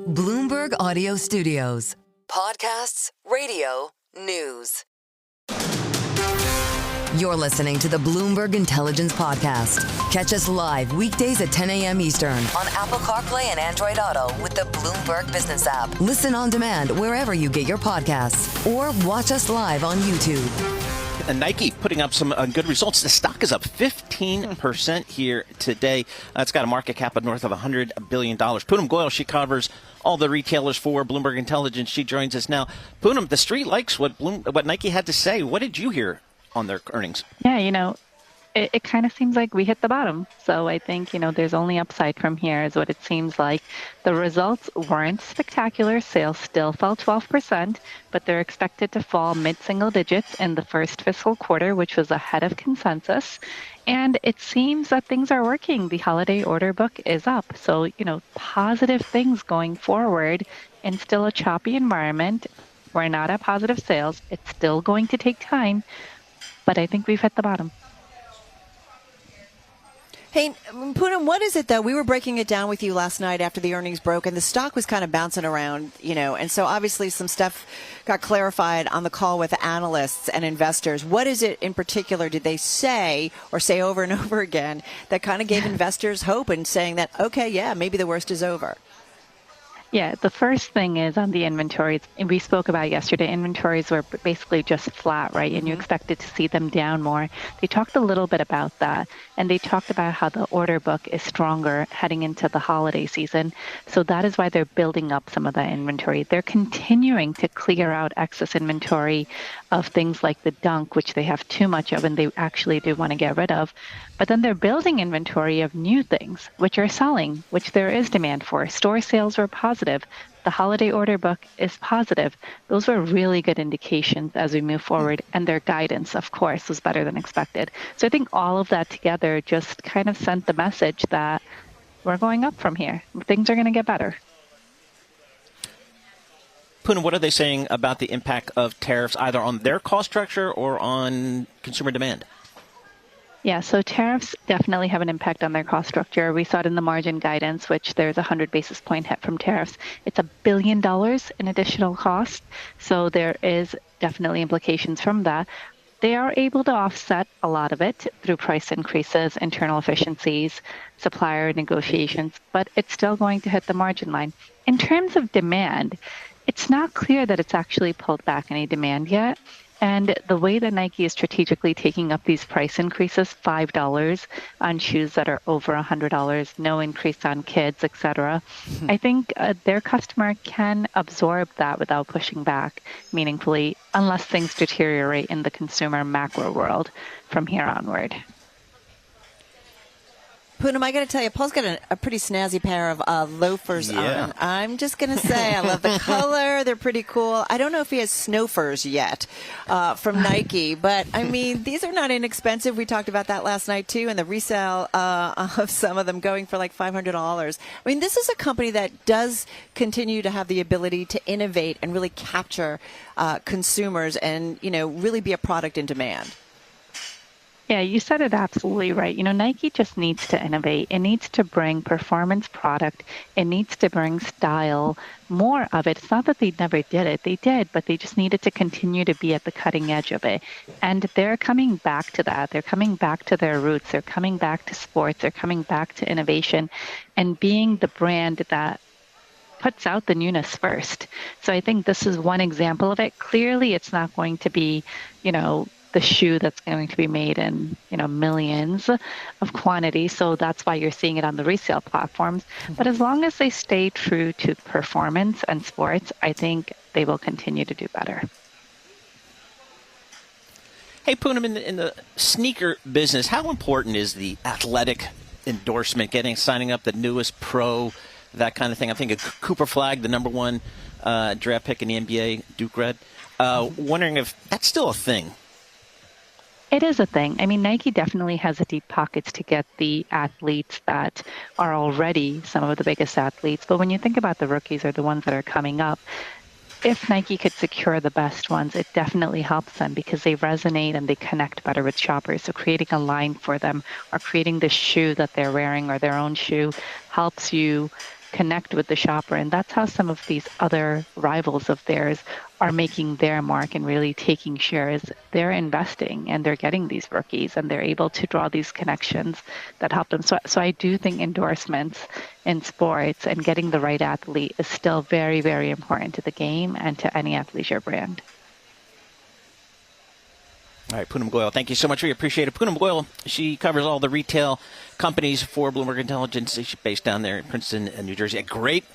Bloomberg Audio Studios. Podcasts, radio, news. You're listening to the Bloomberg Intelligence Podcast. Catch us live weekdays at 10 a.m. Eastern on Apple CarPlay and Android Auto with the Bloomberg Business app. Listen on demand wherever you get your podcasts or watch us live on YouTube. And Nike putting up some good results. The stock is up 15% here today. It's got a market cap of north of $100 billion. Poonam Goyal, she covers all the retailers for Bloomberg Intelligence. She joins us now. Poonam, the street likes what Nike had to say. What did you hear on their earnings? Yeah, it kind of seems like we hit the bottom. So I think, there's only upside from here is what it seems like. The results weren't spectacular. Sales still fell 12%, but they're expected to fall mid-single digits in the first fiscal quarter, which was ahead of consensus. And it seems that things are working. The holiday order book is up. So, positive things going forward in still a choppy environment. We're not at positive sales. It's still going to take time, but I think we've hit the bottom. Hey, Poonam, what is it, though? We were breaking it down with you last night after the earnings broke, and the stock was kind of bouncing around, and so obviously some stuff got clarified on the call with analysts and investors. What is it in particular did they say or say over and over again that kind of gave investors hope and saying that, okay, yeah, maybe the worst is over? Yeah, the first thing is on the inventories. We spoke about yesterday, inventories were basically just flat, right? And you expected to see them down more. They talked a little bit about that, and they talked about how the order book is stronger heading into the holiday season. So that is why they're building up some of that inventory. They're continuing to clear out excess inventory of things like the Dunk, which they have too much of and they actually do want to get rid of. But then they're building inventory of new things, which are selling, which there is demand for. Store sales were positive. The holiday order book is positive. Those were really good indications as we move forward. And their guidance, of course, was better than expected. So I think all of that together just kind of sent the message that we're going up from here. Things are going to get better. Poonam, what are they saying about the impact of tariffs either on their cost structure or on consumer demand? Yeah, so tariffs definitely have an impact on their cost structure. We saw it in the margin guidance, which there's a 100 basis point hit from tariffs. It's $1 billion in additional cost. So there is definitely implications from that. They are able to offset a lot of it through price increases, internal efficiencies, supplier negotiations, but it's still going to hit the margin line. In terms of demand, it's not clear that it's actually pulled back any demand yet. And the way that Nike is strategically taking up these price increases, $5 on shoes that are over $100, no increase on kids, etc., I think their customer can absorb that without pushing back meaningfully unless things deteriorate in the consumer macro world from here onward. Poonam, I got to tell you, Paul's got a pretty snazzy pair of loafers on. I'm just going to say I love the color. They're pretty cool. I don't know if he has snowfers yet from Nike, but, I mean, these are not inexpensive. We talked about that last night, too, and the resale of some of them going for like $500. I mean, this is a company that does continue to have the ability to innovate and really capture consumers and, really be a product in demand. Yeah, you said it absolutely right. Nike just needs to innovate. It needs to bring performance product. It needs to bring style, more of it. It's not that they never did it. They did, but they just needed to continue to be at the cutting edge of it. And they're coming back to that. They're coming back to their roots. They're coming back to sports. They're coming back to innovation and being the brand that puts out the newness first. So I think this is one example of it. Clearly, it's not going to be, the shoe that's going to be made in, millions of quantity. So that's why you're seeing it on the resale platforms. But as long as they stay true to performance and sports, I think they will continue to do better. Hey, Poonam, in the sneaker business, how important is the athletic endorsement, signing up the newest pro, that kind of thing? I think of Cooper Flagg, the number one draft pick in the NBA, Duke grad. Wondering if that's still a thing. It is a thing. I mean, Nike definitely has the deep pockets to get the athletes that are already some of the biggest athletes. But when you think about the rookies or the ones that are coming up, if Nike could secure the best ones, it definitely helps them because they resonate and they connect better with shoppers. So creating a line for them or creating the shoe that they're wearing or their own shoe helps you connect with the shopper. And that's how some of these other rivals of theirs are making their mark and really taking shares. They're investing and they're getting these rookies and they're able to draw these connections that help them. So I do think endorsements in sports and getting the right athlete is still very, very important to the game and to any athleisure brand. All right, Poonam Goyal, thank you so much. We appreciate it. Poonam Goyal, she covers all the retail companies for Bloomberg Intelligence. She's based down there in Princeton, New Jersey. A great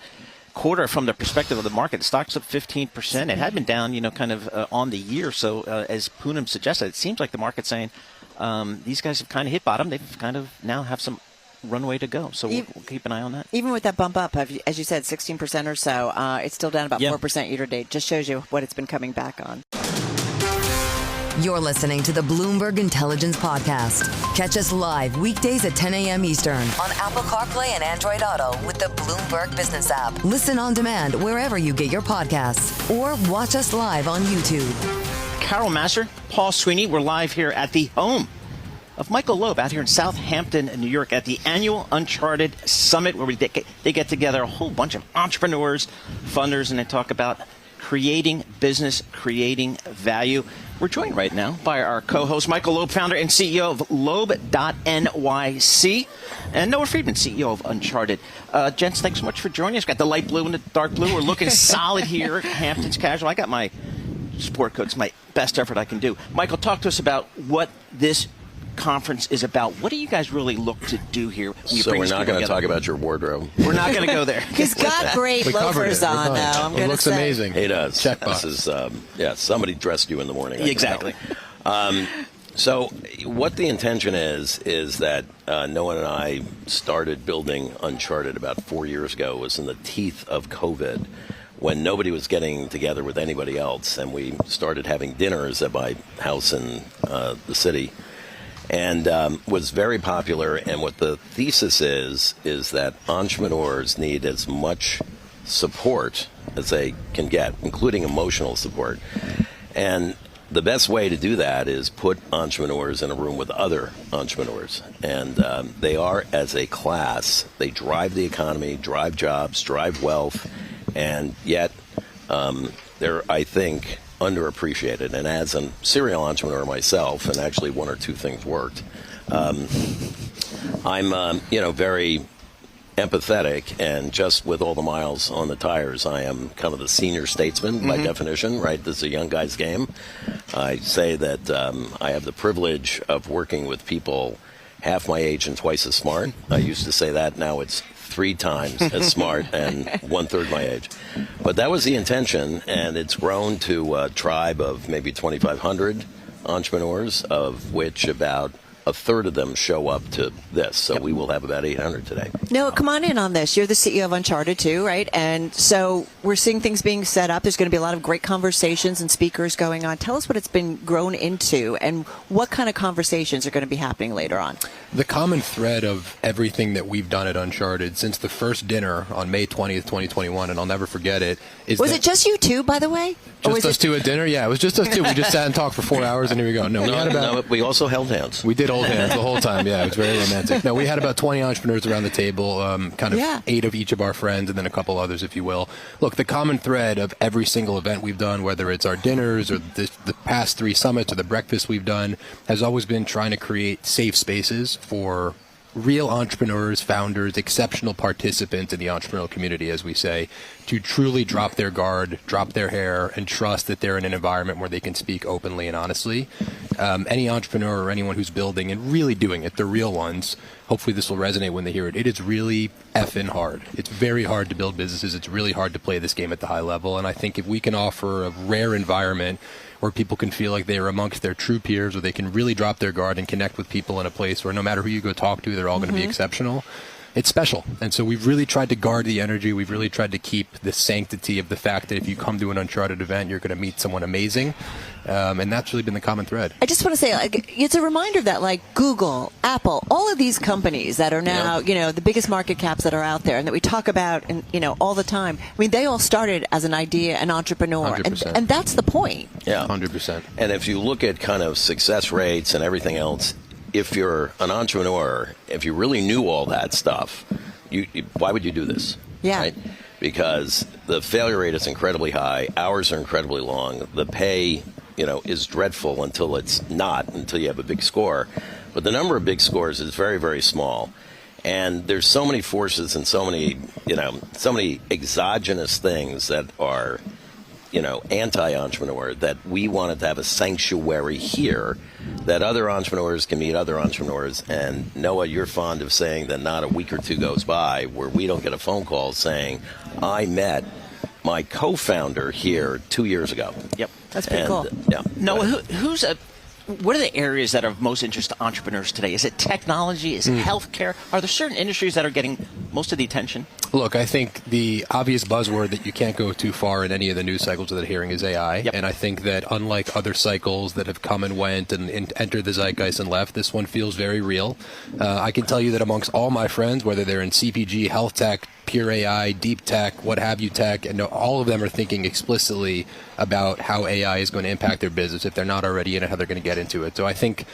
quarter from the perspective of the market. The stock's up 15%. It had been down, kind of on the year. So as Poonam suggested, it seems like the market's saying these guys have kind of hit bottom. They've kind of now have some runway to go. So we'll keep an eye on that. Even with that bump up, as you said, 16% or so, it's still down about 4% year to date. Just shows you what it's been coming back on. You're listening to the Bloomberg Intelligence Podcast. Catch us live weekdays at 10 a.m. Eastern on Apple CarPlay and Android Auto with the Bloomberg Business app. Listen on demand wherever you get your podcasts or watch us live on YouTube. Carol Massar, Paul Sweeney, we're live here at the home of Michael Loeb out here in Southampton, New York at the annual Uncharted Summit where they get together a whole bunch of entrepreneurs, funders, and they talk about creating business, creating value. We're joined right now by our co-host, Michael Loeb, founder and CEO of Loeb.nyc, and Noah Friedman, CEO of Uncharted. Gents, thanks so much for joining us. Got the light blue and the dark blue. We're looking solid here at Hamptons Casual. I got my sport coat. It's my best effort I can do. Michael, talk to us about what this conference is about. What do you guys really look to do here? So we're not going to talk about your wardrobe. We're not going to go there. He's got great loafers on, though. I'm going to say. It looks amazing. He does. Check box. This is, somebody dressed you in the morning. Exactly. So what the intention is that Noah and I started building Uncharted about 4 years ago. It was in the teeth of COVID, when nobody was getting together with anybody else, and we started having dinners at my house in the city. And was very popular. And what the thesis is that entrepreneurs need as much support as they can get, including emotional support. And the best way to do that is put entrepreneurs in a room with other entrepreneurs. And they are, as a class, they drive the economy, drive jobs, drive wealth, and yet they're, I think, underappreciated. And as a serial entrepreneur myself, and actually one or two things worked, I'm very empathetic, and just with all the miles on the tires, I am kind of the senior statesman by definition, right? This is a young guy's game. I say that I have the privilege of working with people half my age and twice as smart. I used to say that. Now it's 3 times as smart and 1/3 my age. But that was the intention, and it's grown to a tribe of maybe 2,500 entrepreneurs, of which about a third of them show up to this. So we will have about 800 today. Noah, come on in on this. You're the CEO of Uncharted, too, right? And so we're seeing things being set up. There's going to be a lot of great conversations and speakers going on. Tell us what it's been grown into and what kind of conversations are going to be happening later on. The common thread of everything that we've done at Uncharted since the first dinner on May 20th, 2021, and I'll never forget it, is Was it just you two, by the way? Just us two at dinner? Yeah, it was just us two. We just sat and talked for 4 hours, and here we go. No, we also held hands. We did hold hands the whole time. Yeah, it was very romantic. No, we had about 20 entrepreneurs around the table, 8 of each of our friends, and then a couple others, if you will. Look, the common thread of every single event we've done, whether it's our dinners or the past 3 summits or the breakfast we've done, has always been trying to create safe spaces for real entrepreneurs, founders, exceptional participants in the entrepreneurial community, as we say, to truly drop their guard, drop their hair, and trust that they're in an environment where they can speak openly and honestly. Any entrepreneur or anyone who's building and really doing it, the real ones, hopefully this will resonate when they hear it. It is really effing hard. It's very hard to build businesses. It's really hard to play this game at the high level. And I think if we can offer a rare environment where people can feel like they're amongst their true peers, or they can really drop their guard and connect with people in a place where no matter who you go talk to, they're all going to be exceptional. It's special. And so we've really tried to guard the energy. We've really tried to keep the sanctity of the fact that if you come to an Uncharted event, you're going to meet someone amazing. And that's really been the common thread. I just want to say, it's a reminder that Google, Apple, all of these companies that are now, the biggest market caps that are out there and that we talk about, and all the time. I mean, they all started as an idea, an entrepreneur, and that's the point. Yeah, 100%. And if you look at kind of success rates and everything else, if you're an entrepreneur, if you really knew all that stuff, why would you do this? Yeah. Right? Because the failure rate is incredibly high. Hours are incredibly long. The pay, is dreadful until it's not, until you have a big score. But the number of big scores is very, very small. And there's so many forces and so many exogenous things that are, anti-entrepreneur, that we wanted to have a sanctuary here that other entrepreneurs can meet other entrepreneurs. And Noah, you're fond of saying that not a week or two goes by where we don't get a phone call saying, I met my co-founder here 2 years ago. Yep. That's pretty cool. Yeah. Noah, what are the areas that are of most interest to entrepreneurs today? Is it technology? Is it healthcare? Are there certain industries that are getting most of the attention? Look, I think the obvious buzzword that you can't go too far in any of the news cycles that are hearing is AI. Yep. And I think that unlike other cycles that have come and went and entered the zeitgeist and left, this one feels very real. I can tell you that amongst all my friends, whether they're in CPG, health tech, pure AI, deep tech, what have you tech, and all of them are thinking explicitly about how AI is going to impact their business if they're not already in it, how they're going to get into it. So I think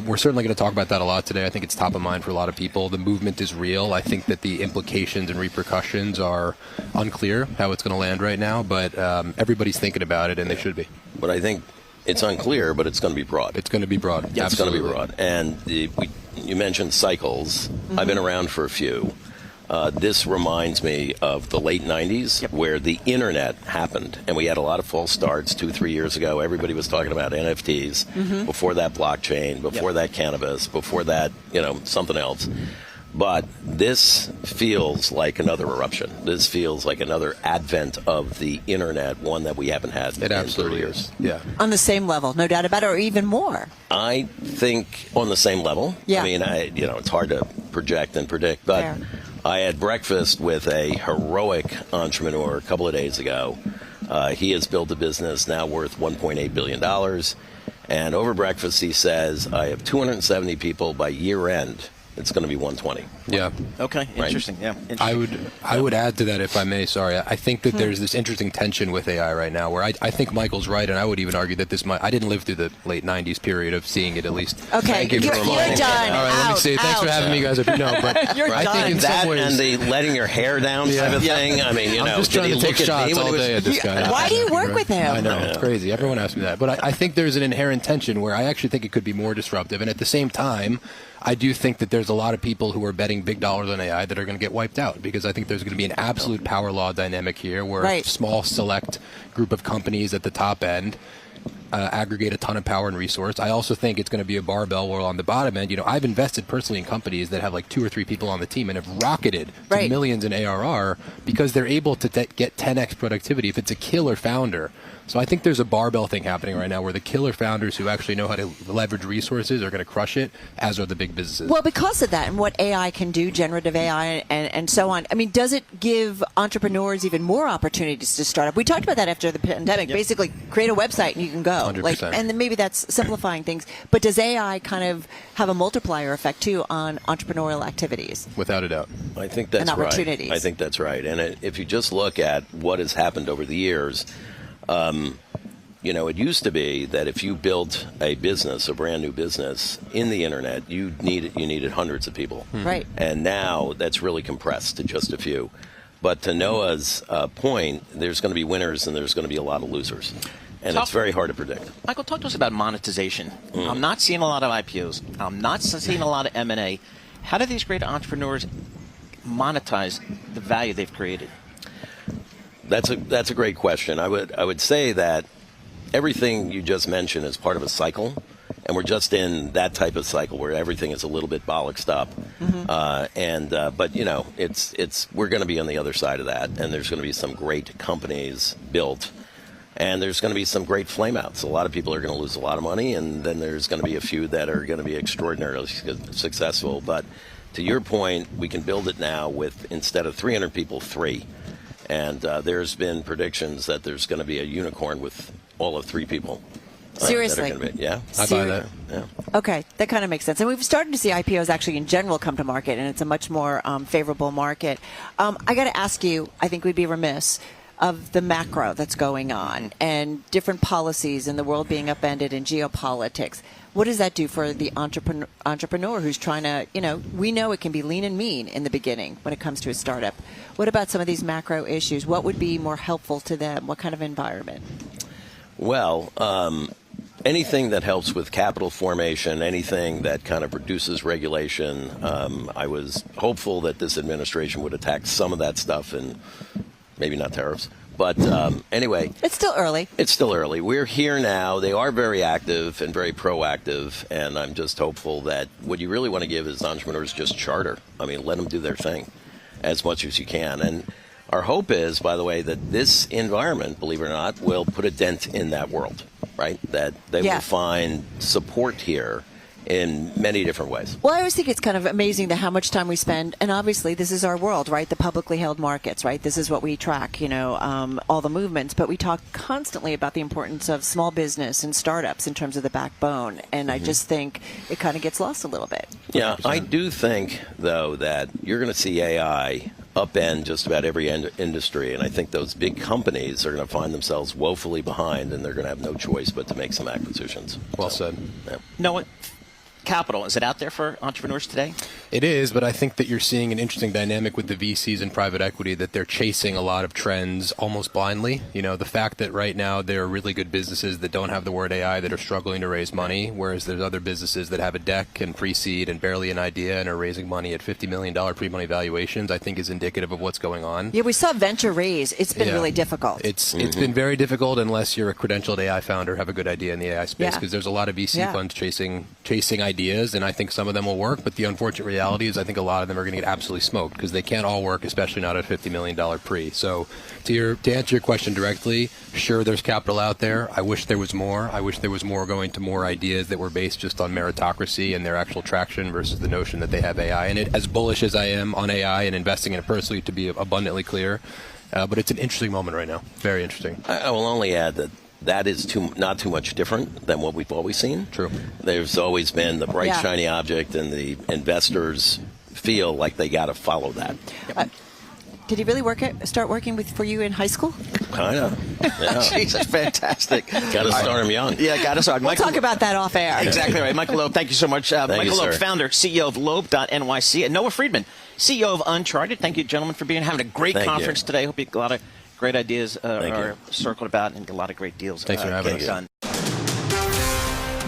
we're certainly going to talk about that a lot today. I think it's top of mind for a lot of people. The movement is real. I think that the implications and repercussions are unclear how it's going to land right now, but everybody's thinking about it, and they should be. But I think it's unclear, but it's going to be broad. It's going to be broad. Yeah, it's going to be Absolutely. broad. And you mentioned cycles. I've been around for a few. This reminds me of the late 90s where the internet happened, and we had a lot of false starts 2-3 years ago. Everybody was talking about NFTs. Before that, blockchain. Before that, cannabis. Before that, something else. But this feels like another eruption. This feels like another advent of the internet, one that we haven't had in 30 years. Yeah. On the same level, no doubt about it, or even more. I think on the same level. Yeah. I mean, it's hard to project and predict, but Fair. I had breakfast with a heroic entrepreneur a couple of days ago. He has built a business now worth $1.8 billion. And over breakfast, he says, I have 270 people by year end. It's going to be 120. Yeah. Okay. Interesting. Yeah. Interesting. I would add to that, if I may. Sorry, I think that there's this interesting tension with AI right now, where I think Michael's right, and I would even argue that this might. I didn't live through the late '90s period of seeing it, at least. Okay, Thank you for you're reminding me. done. All right, let me say thanks for having me, guys. No, but You're I done. think in That some ways, and the letting your hair down type of thing. I mean, I'm just trying to take shots all day at this guy. Why do you work with him? I know, it's crazy. Everyone asks me that. But I think there's an inherent tension where I actually think it could be more disruptive. And at the same time, I do think that there's a lot of people who are betting big dollars on AI that are going to get wiped out, because I think there's going to be an absolute power law dynamic here where a small select group of companies at the top end aggregate a ton of power and resource. I also think it's going to be a barbell where on the bottom end, I've invested personally in companies that have like 2 or 3 people on the team and have rocketed to millions in ARR because they're able to get 10x productivity if it's a killer founder. So I think there's a barbell thing happening right now where the killer founders who actually know how to leverage resources are going to crush it, as are the big businesses. Well, because of that and what AI can do, generative AI and so on, I mean, does it give entrepreneurs even more opportunities to start up? We talked about that after the pandemic. Basically, create a website and you can go. 100%. And then maybe that's simplifying things. But does AI kind of have a multiplier effect, too, on entrepreneurial activities? Without a doubt. I think that's And right. opportunities. I think that's right. And if you just look at what has happened over the years, it used to be that if you built a business, a brand new business in the internet, you needed hundreds of people. Right. And now that's really compressed to just a few. But to Noah's point, there's going to be winners and there's going to be a lot of losers. And it's very hard to predict. Michael, talk to us about monetization. I'm not seeing a lot of IPOs. I'm not seeing a lot of M&A. How do these great entrepreneurs monetize the value they've created? That's a great question. I would say that everything you just mentioned is part of a cycle, and we're just in that type of cycle where everything is a little bit bollocksed up. But we're going to be on the other side of that, and there's going to be some great companies built, and there's going to be some great flameouts. A lot of people are going to lose a lot of money, and then there's going to be a few that are going to be extraordinarily successful. But to your point, we can build it now with, instead of 300 people, 3. And there's been predictions that there's going to be a unicorn with all of 3 people. Seriously? Yeah. I buy that. Yeah. Okay, that kind of makes sense. And we've started to see IPOs actually in general come to market, and it's a much more favorable market. I got to ask you, I think we'd be remiss, of the macro that's going on and different policies in the world being upended in geopolitics. What does that do for the entrepreneur who's trying to, we know it can be lean and mean in the beginning when it comes to a startup. What about some of these macro issues? What would be more helpful to them? What kind of environment? Well, anything that helps with capital formation, anything that kind of reduces regulation. I was hopeful that this administration would attack some of that stuff, and maybe not tariffs. But anyway. It's still early. It's still early. We're here now. They are very active and very proactive, and I'm just hopeful that what you really want to give is entrepreneurs just charter. I mean, let them do their thing as much as you can. And our hope is, by the way, that this environment, believe it or not, will put a dent in that world, right? That they will find support here in many different ways. Well, I always think it's kind of amazing how much time we spend, and obviously this is our world, right? The publicly held markets, right? This is what we track, all the movements, but we talk constantly about the importance of small business and startups in terms of the backbone, and I just think it kind of gets lost a little bit. Yeah, I do think, though, that you're going to see AI upend just about every industry, and I think those big companies are going to find themselves woefully behind, and they're going to have no choice but to make some acquisitions. Well said. Yeah. No, capital, is it out there for entrepreneurs today? It is, but I think that you're seeing an interesting dynamic with the VCs and private equity, that they're chasing a lot of trends almost blindly. The fact that right now there are really good businesses that don't have the word AI that are struggling to raise money, whereas there's other businesses that have a deck and pre-seed and barely an idea and are raising money at $50 million pre-money valuations, I think is indicative of what's going on. Yeah, we saw venture raise. It's been really difficult. It's been very difficult unless you're a credentialed AI founder, have a good idea in the AI space, because there's a lot of VC funds chasing ideas, and I think some of them will work, but the unfortunate reality is I think a lot of them are going to get absolutely smoked because they can't all work, especially not at $50 million pre. So to answer your question directly, sure, there's capital out there. I wish there was more. I wish there was more going to more ideas that were based just on meritocracy and their actual traction versus the notion that they have AI in it. As bullish as I am on AI and investing in it personally, to be abundantly clear, but it's an interesting moment right now. Very interesting. I will only add that is not too much different than what we've always seen. True. There's always been the bright, shiny object, and the investors feel like they got to follow that. Did he really start working for you in high school? Kind of. Yeah. Jeez, that's fantastic. Got to start him young. Yeah, got to start. We'll talk about that off air. Exactly right. Michael Loeb, thank you so much. Michael Loeb, founder, CEO of Loeb.nyc, and Noah Friedman, CEO of Uncharted. Thank you, gentlemen, for having a great conference today. Hope you get a lot of great ideas are circled about and get a lot of great deals. Thanks for having us. Done.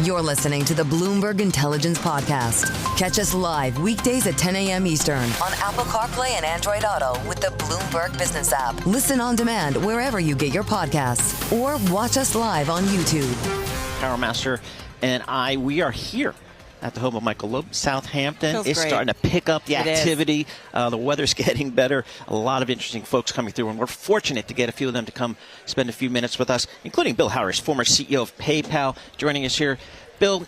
You're listening to the Bloomberg Intelligence Podcast. Catch us live weekdays at 10 a.m. Eastern on Apple CarPlay and Android Auto with the Bloomberg Business app. Listen on demand wherever you get your podcasts or watch us live on YouTube. Power Master and we are here at the home of Michael Loeb. Southampton is starting to pick up the activity. The weather's getting better. A lot of interesting folks coming through, and we're fortunate to get a few of them to come spend a few minutes with us, including Bill Harris, former CEO of PayPal, joining us here. Bill,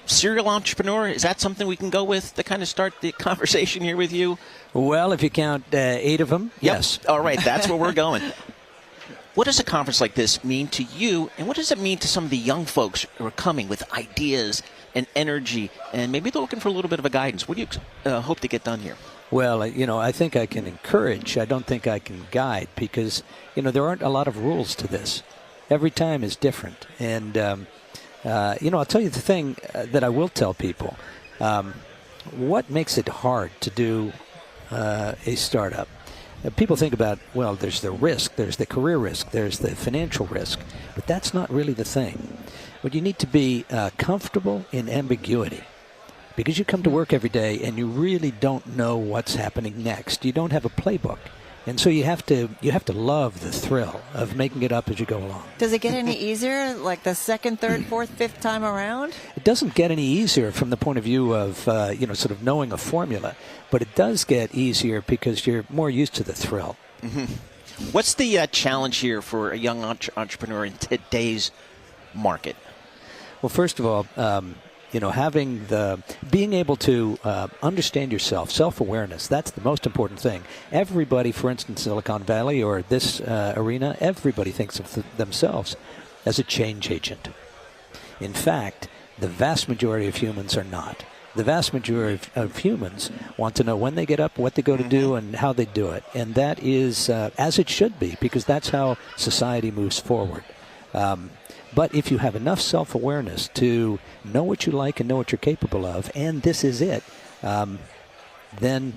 serial entrepreneur, is that something we can go with to kind of start the conversation here with you? Well, if you count 8 of them, yes. All right, that's where we're going. What does a conference like this mean to you, and what does it mean to some of the young folks who are coming with ideas and energy, and maybe they're looking for a little bit of a guidance? What do you hope to get done here? Well, I think I can encourage. I don't think I can guide because, there aren't a lot of rules to this. Every time is different. And, I'll tell you the thing that I will tell people. What makes it hard to do a startup? People think about, well, there's the risk, there's the career risk, there's the financial risk, but that's not really the thing. What you need to be comfortable in ambiguity, because you come to work every day and you really don't know what's happening next. You don't have a playbook, and so you have to love the thrill of making it up as you go along. Does it get any easier, like the second, third, fourth, fifth time around? It doesn't get any easier from the point of view of sort of knowing a formula, but it does get easier because you're more used to the thrill. Mm-hmm. What's the challenge here for a young entrepreneur in today's market? Well, first of all, being able to understand yourself, self-awareness, that's the most important thing. Everybody, for instance, Silicon Valley or this arena, everybody thinks of themselves as a change agent. In fact, the vast majority of humans are not. The vast majority of humans want to know when they get up, what they go to do, and how they do it. And that is as it should be, because that's how society moves forward. But if you have enough self-awareness to know what you like and know what you're capable of, and this is it, then,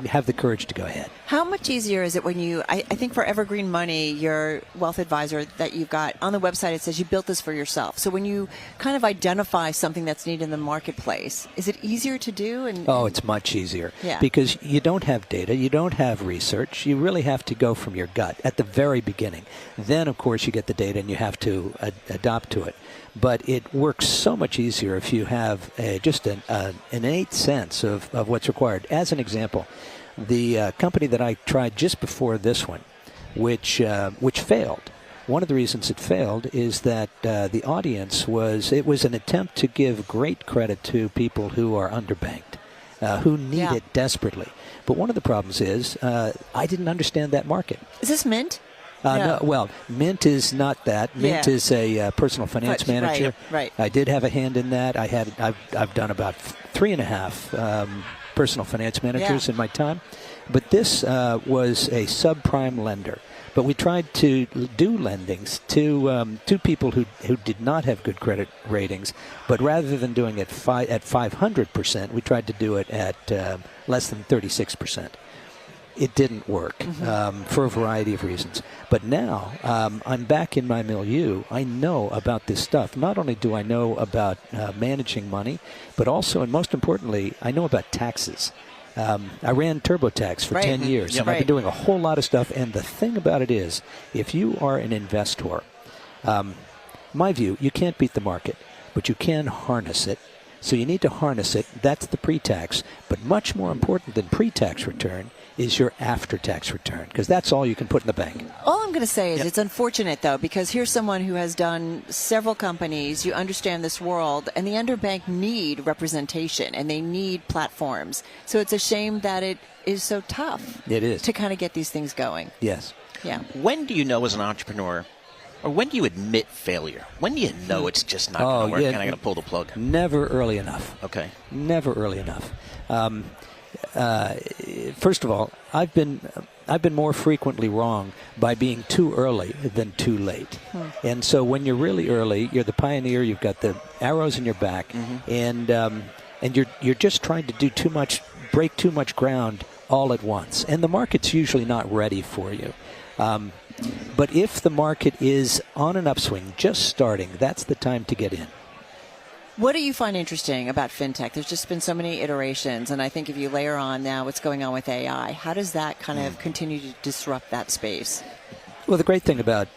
have the courage to go ahead. How much easier is it when I think for Evergreen Money, your wealth advisor that you've got on the website, it says you built this for yourself. So when you kind of identify something that's needed in the marketplace, is it easier to do? It's much easier. Yeah. Because you don't have data, you don't have research. You really have to go from your gut at the very beginning. Then, of course, you get the data and you have to adopt to it. But it works so much easier if you have just an innate sense of what's required. As an example, the company that I tried just before this one, which failed. One of the reasons it failed is that the audience was an attempt to give great credit to people who are underbanked, who need it desperately. But one of the problems is I didn't understand that market. Is this Mint? No, well, Mint is not that. Mint is a personal finance manager. Right. I did have a hand in that. I've done about 3.5 personal finance managers in my time. But this was a subprime lender. But we tried to do lendings to people who did not have good credit ratings. But rather than doing it at 500%, we tried to do it at less than 36%. It didn't work for a variety of reasons. But now I'm back in my milieu. I know about this stuff. Not only do I know about managing money, but also, and most importantly, I know about taxes. I ran TurboTax for 10 years, and I've been doing a whole lot of stuff. And the thing about it is, if you are an investor, my view, you can't beat the market, but you can harness it. So you need to harness it. That's the pre-tax. But much more important than pre-tax return is your after-tax return, because that's all you can put in the bank. All I'm going to say is it's unfortunate, though, because here's someone who has done several companies. You understand this world, and the underbanked need representation, and they need platforms. So it's a shame that it is so tough. It is. To kind of get these things going. Yes. Yeah. When do you know as an entrepreneur, or when do you admit failure? When do you know it's just not going to work and I'm going to pull the plug? Never early enough. Okay. Never early enough. First of all, I've been more frequently wrong by being too early than too late. And so when you're really early, you're the pioneer. You've got the arrows in your back, and you're just trying to do too much, break too much ground all at once. And the market's usually not ready for you. But if the market is on an upswing, just starting, that's the time to get in. What do you find interesting about fintech? There's just been so many iterations, and I think if you layer on now what's going on with AI, how does that kind of continue to disrupt that space? Well, the great thing about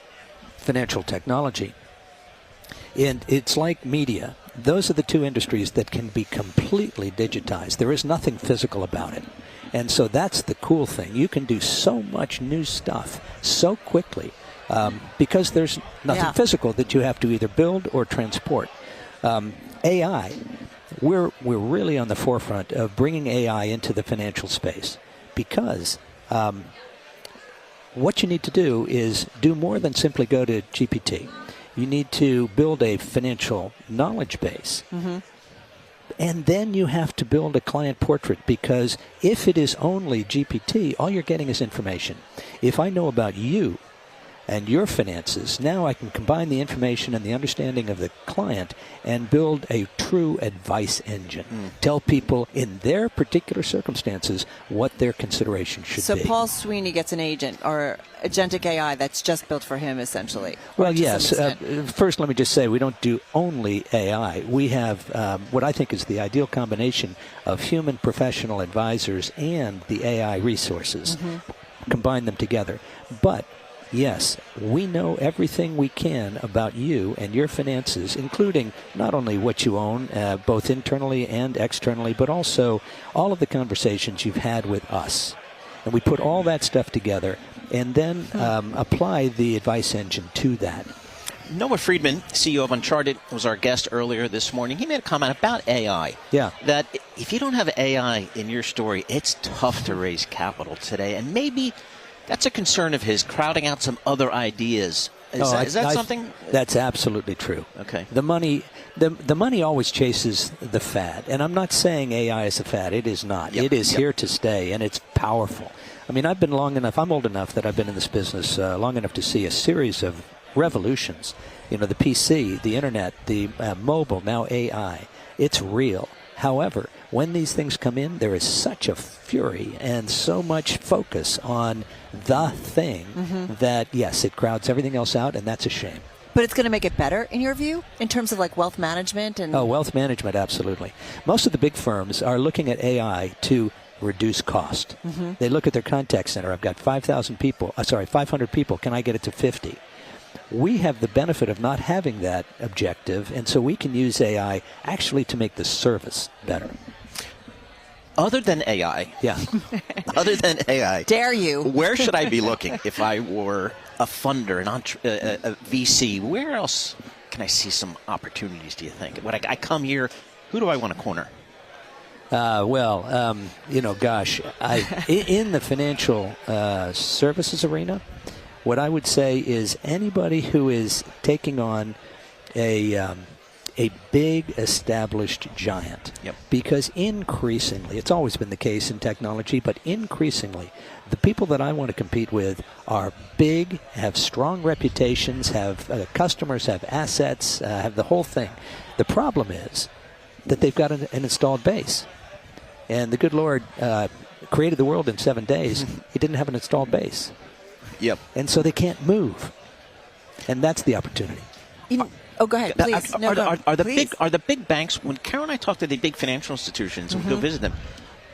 financial technology, and it's like media, those are the two industries that can be completely digitized. There is nothing physical about it. And so that's the cool thing. You can do so much new stuff so quickly because there's nothing physical that you have to either build or transport. AI, we're really on the forefront of bringing AI into the financial space because what you need to do is do more than simply go to GPT. You need to build a financial knowledge base. And then you have to build a client portrait, because if it is only GPT, all you're getting is information. If I know about you and your finances, now I can combine the information and the understanding of the client and build a true advice engine. Tell people in their particular circumstances what their consideration should be. So Paul Sweeney gets an agent or agentic AI that's just built for him, essentially. Well, yes. First, let me just say we don't do only AI. We have what I think is the ideal combination of human professional advisors and the AI resources. Combine them together. But yes, we know everything we can about you and your finances, including not only what you own, both internally and externally, but also all of the conversations you've had with us. And we put all that stuff together and then apply the advice engine to that. Noah Friedman, CEO of Uncharted, was our guest earlier this morning. He made a comment about AI. Yeah. That if you don't have AI in your story, it's tough to raise capital today. And maybe that's a concern of his, crowding out some other ideas. Is that something? That's absolutely true. Okay. The money, The money always chases the fad. And I'm not saying AI is a fad. It is not. It is here to stay, and it's powerful. I mean, I've been long enough, I'm old enough that I've been in this business long enough to see a series of revolutions. The PC, the internet, the mobile, now AI. It's real. However, when these things come in, there is such a fury and so much focus on the thing that, yes, it crowds everything else out, and that's a shame. But it's going to make it better, in your view, in terms of like wealth management? Oh, wealth management, absolutely. Most of the big firms are looking at AI to reduce cost. They look at their contact center. I've got 500 people. Can I get it to 50? We have the benefit of not having that objective, and so we can use AI actually to make the service better. Other than AI, other than AI, dare you? Where should I be looking if I were a funder, a VC? Where else can I see some opportunities, do you think? When I come here, who do I want to corner? In the financial services arena, what I would say is anybody who is taking on a big established giant. Because increasingly, it's always been the case in technology, but increasingly, the people that I want to compete with are big, have strong reputations, have customers, have assets, have the whole thing. The problem is that they've got an installed base. And the good Lord created the world in 7 days. He didn't have an installed base. And so they can't move. And that's the opportunity. Oh, go ahead, please. Are the big banks, when Carol and I talk to the big financial institutions and we go visit them,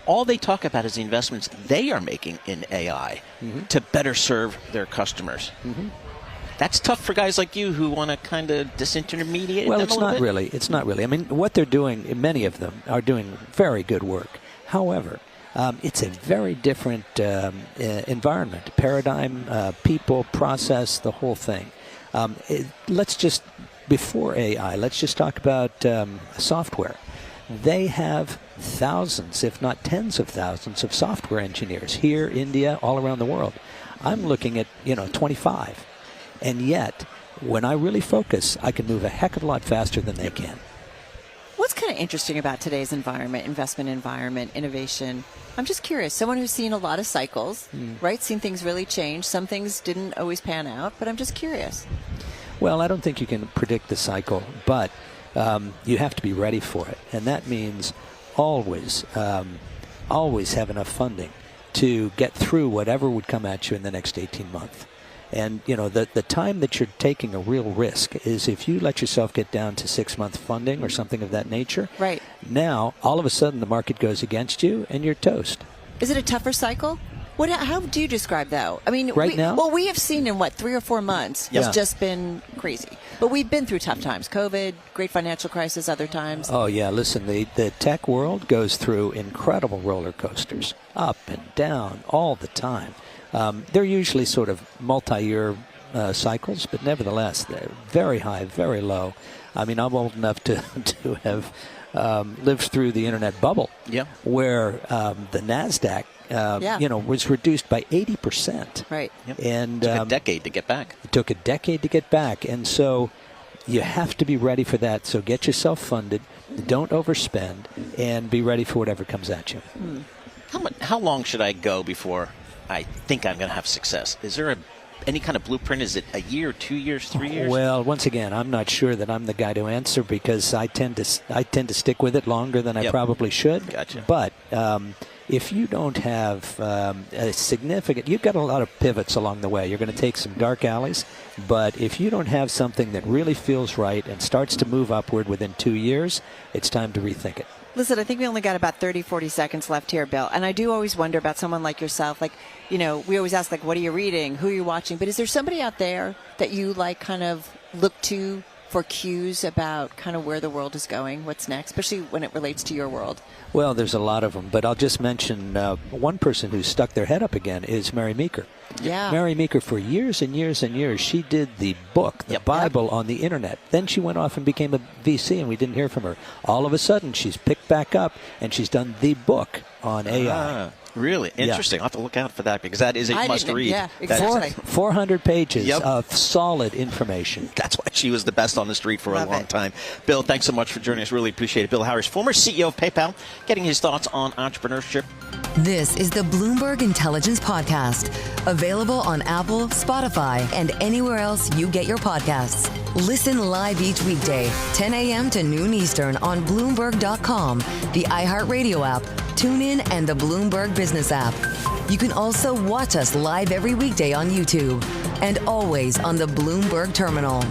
all they talk about is the investments they are making in AI to better serve their customers. That's tough for guys like you who want to kind of disintermediate them a little bit. It's not really. I mean, what they're doing, many of them are doing very good work. However, it's a very different environment, paradigm, people, process, the whole thing. Before AI, let's just talk about software. They have thousands, if not tens of thousands, of software engineers here, India, all around the world. I'm looking at 25. And yet, when I really focus, I can move a heck of a lot faster than they can. What's kind of interesting about today's environment, investment environment, innovation? I'm just curious. Someone who's seen a lot of cycles, right? Seen things really change. Some things didn't always pan out, but I'm just curious. Well, I don't think you can predict the cycle, but you have to be ready for it. And that means always have enough funding to get through whatever would come at you in the next 18 months. And, the time that you're taking a real risk is if you let yourself get down to 6-month funding or something of that nature. Right. Now, all of a sudden, the market goes against you and you're toast. Is it a tougher cycle? How do you describe that? I mean, now? Well, we have seen in 3 or 4 months, it's just been crazy. But we've been through tough times. COVID, great financial crisis, other times. Oh, yeah. Listen, the tech world goes through incredible roller coasters, up and down all the time. They're usually sort of multi-year cycles, but nevertheless, they're very high, very low. I mean, I'm old enough to have lived through the internet bubble, where the NASDAQ, was reduced by 80%. Right. And it took a decade to get back. It took a decade to get back, and so you have to be ready for that. So get yourself funded, don't overspend, and be ready for whatever comes at you. How long should I go before I think I'm going to have success? Is there any kind of blueprint? Is it a year, 2 years, 3 years? Well, once again, I'm not sure that I'm the guy to answer because I tend to stick with it longer than I probably should. Gotcha. But if you don't have a significant, you've got a lot of pivots along the way. You're going to take some dark alleys, but if you don't have something that really feels right and starts to move upward within 2 years, it's time to rethink it. Listen, I think we only got about 30, 40 seconds left here, Bill. And I do always wonder about someone like yourself. We always ask, what are you reading? Who are you watching? But is there somebody out there that you, kind of look to for cues about kind of where the world is going, what's next, especially when it relates to your world? Well, there's a lot of them. But I'll just mention one person who's stuck their head up again is Mary Meeker. Yeah. Mary Meeker, for years and years and years, she did the book, the Bible, on the internet. Then she went off and became a VC, and we didn't hear from her. All of a sudden, she's picked back up, and she's done the book on AI. Really interesting. I'll have to look out for that because that is a must-read. Yeah, exactly. 400 pages of solid information. That's why she was the best on the street for a long time. Bill, thanks so much for joining us. Really appreciate it. Bill Harris, former CEO of PayPal, getting his thoughts on entrepreneurship. This is the Bloomberg Intelligence Podcast, available on Apple, Spotify, and anywhere else you get your podcasts. Listen live each weekday, 10 a.m. to noon Eastern on Bloomberg.com, the iHeartRadio app, TuneIn, and the Bloomberg Business app. You can also watch us live every weekday on YouTube and always on the Bloomberg Terminal.